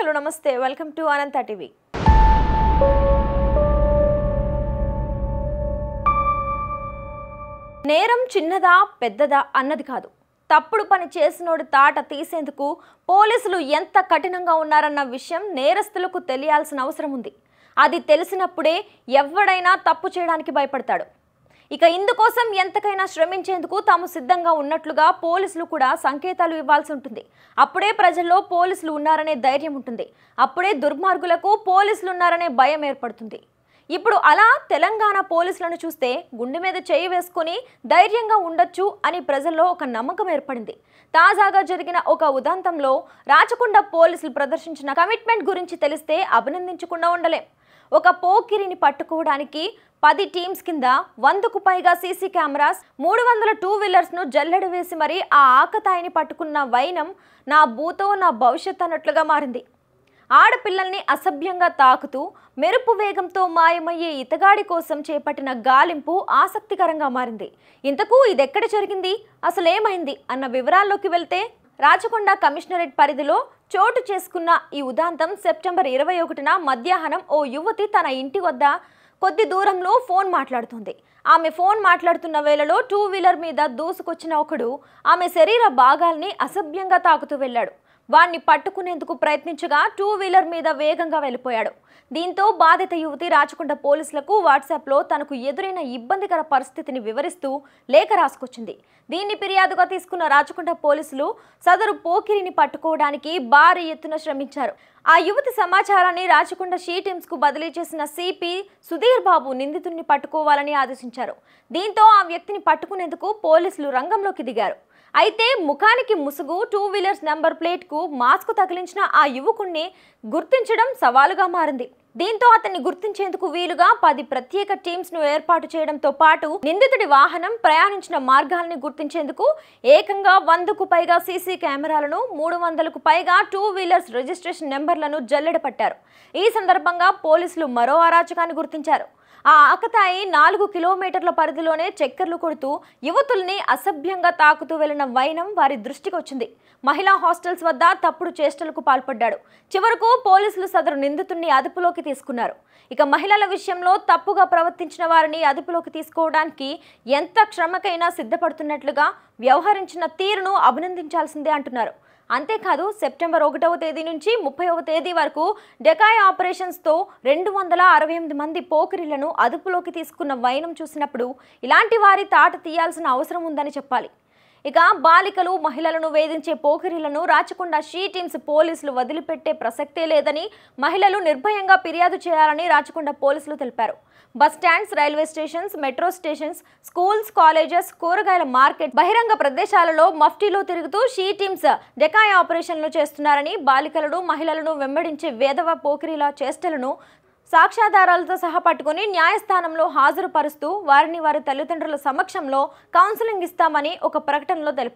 Hello నమస్తే welcome to Anantha TV. నేరం చిన్నదా పెద్దదా అన్నది కాదు, తప్పుడు పని చేసినోడి తాట తీసేందుకు పోలీసులు ఎంత కఠినంగా ఉన్నారన్న విషయం నేరస్తులకు తెలియాల్సిన అవసరం ఉంది. అది తెలిసినప్పుడే ఎవడైనా తప్పు చేయడానికి భయపడతాడు. ఇక ఇందుకోసం ఎంతకైనా శ్రమించేందుకు తాము సిద్ధంగా ఉన్నట్లుగా పోలీసులు కూడా సంకేతాలు ఇవ్వాల్సి ఉంటుంది. అప్పుడే ప్రజల్లో పోలీసులు ఉన్నారనే ధైర్యం ఉంటుంది. అప్పుడే దుర్మార్గులకు పోలీసులు ఉన్నారనే భయం ఏర్పడుతుంది. ఇప్పుడు అలా తెలంగాణ పోలీసులను చూస్తే గుండె మీద చేయి వేసుకొని ధైర్యంగా ఉండొచ్చు అని ప్రజల్లో ఒక నమ్మకం ఏర్పడింది. తాజాగా జరిగిన ఒక ఉదంతంలో రాచకొండ పోలీసులు ప్రదర్శించిన కమిట్మెంట్ గురించి తెలిస్తే అభినందించకుండా ఉండలేం. ఒక పోకిరిని పట్టుకోవడానికి 10 టీమ్స్ కింద 100కు పైగా సీసీ కెమెరాస్, 300 టూ వీలర్స్ను జల్లెడ వేసి మరీ ఆ ఆకతాయిని పట్టుకున్న వైనం నా భూతో నా భవిష్యత్ అన్నట్లుగా మారింది. ఆడపిల్లల్ని అసభ్యంగా తాకుతూ మెరుపు వేగంతో మాయమయ్యే ఇతగాడి కోసం చేపట్టిన గాలింపు ఆసక్తికరంగా మారింది. ఇంతకు ఇదెక్కడ జరిగింది, అసలేమైంది అన్న వివరాల్లోకి వెళ్తే, రాచకొండ కమిషనరేట్ పరిధిలో చోటు చేసుకున్న ఈ ఉదాంతం సెప్టెంబర్ 21న మధ్యాహ్నం ఓ యువతి తన ఇంటి వద్ద కొద్ది దూరంలో ఫోన్ మాట్లాడుతుంది. ఆమె ఫోన్ మాట్లాడుతున్న వేళలో టూ వీలర్ మీద దూసుకొచ్చిన ఒకడు ఆమె శరీర భాగాల్ని అసభ్యంగా తాకుతూ వెళ్ళాడు. వాణ్ణి పట్టుకునేందుకు ప్రయత్నించగా టూ వీలర్ మీద వేగంగా వెళ్ళిపోయాడు. దీంతో బాధిత యువతి రాచకొండ పోలీసులకు వాట్సాప్లో తనకు ఎదురైన ఇబ్బందికర పరిస్థితిని వివరిస్తూ లేఖ రాసుకొచ్చింది. దీన్ని ఫిర్యాదుగా తీసుకున్న రాచకొండ పోలీసులు సదరు పోకిరిని పట్టుకోవడానికి భారీ ఎత్తున శ్రమించారు. ఆ యువతి సమాచారాన్ని రాచకొండ షీ టీమ్స్ కు బదిలీ చేసిన సిపి సుధీర్ బాబు నిందితుడిని పట్టుకోవాలని ఆదేశించారు. దీంతో ఆ వ్యక్తిని పట్టుకునేందుకు పోలీసులు రంగంలోకి దిగారు. అయితే ముఖానికి ముసుగు, టూ వీలర్స్ నెంబర్ ప్లేట్ కు మాస్క్ తగిలించిన ఆ యువకుణ్ణి గుర్తించడం సవాలుగా మారింది. దీంతో అతన్ని గుర్తించేందుకు వీలుగా 10 ప్రత్యేక టీమ్స్ ను ఏర్పాటు చేయడంతో పాటు నిందితుడి వాహనం ప్రయాణించిన మార్గాల్ని గుర్తించేందుకు ఏకంగా 100కు పైగా సీసీ కెమెరాలను, 300కు పైగా టూ వీలర్స్ రిజిస్ట్రేషన్ నెంబర్లను జల్లెడ పట్టారు. ఈ సందర్భంగా పోలీసులు మరో అరాచకాన్ని గుర్తించారు. ఆ ఆకతాయి 4 కిలోమీటర్ల పరిధిలోనే చక్కర్లు కొడుతూ యువతుల్ని అసభ్యంగా తాకుతూ వెళ్లిన వైనం వారి దృష్టికి వచ్చింది. మహిళా హాస్టల్స్ వద్ద తప్పుడు చేష్టలకు పాల్పడ్డాడు. చివరకు పోలీసులు సదరు నిందితుడిని అదుపులోకి తీసుకున్నారు. ఇక మహిళల విషయంలో తప్పుగా ప్రవర్తించిన వారిని అదుపులోకి తీసుకోవడానికి ఎంత శ్రమకైనా సిద్ధపడుతున్నట్లుగా వ్యవహరించిన తీరును అభినందించాల్సిందే అంటున్నారు. అంతేకాదు సెప్టెంబర్ 1వ తేదీ నుంచి 30వ తేదీ వరకు డెకాయ్ ఆపరేషన్స్తో 268 మంది పోకిరీలను అదుపులోకి తీసుకున్న వైనం చూసినప్పుడు ఇలాంటి వారి తాట తీయాల్సిన అవసరం ఉందని చెప్పాలి. ఇక బాలికలు, మహిళలను వేధించే పోకిరీలను రాచకొండ షీ టీమ్స్ పోలీసులు వదిలిపెట్టే ప్రసక్తే లేదని, మహిళలు నిర్భయంగా ఫిర్యాదు చేయాలని రాచకొండ పోలీసులు తెలిపారు. Bus stands, railway stations, metro stations, schools, colleges, కూరగాయల మార్కెట్, బహిరంగ ప్రదేశాలలో మఫ్టీలో తిరుగుతూ షీ టీమ్స్ డెకాయ్ ఆపరేషన్లు చేస్తున్నారని, బాలికలను, మహిళలను వెంబడించే వేధవ పోకిరీల చేష్టలను సాక్ష్యాధారాలతో సహా పట్టుకుని న్యాయస్థానంలో హాజరుపరుస్తూ వారిని వారి తల్లిదండ్రుల సమక్షంలో కౌన్సిలింగ్ ఇస్తామని ఒక ప్రకటనలో తెలిపారు.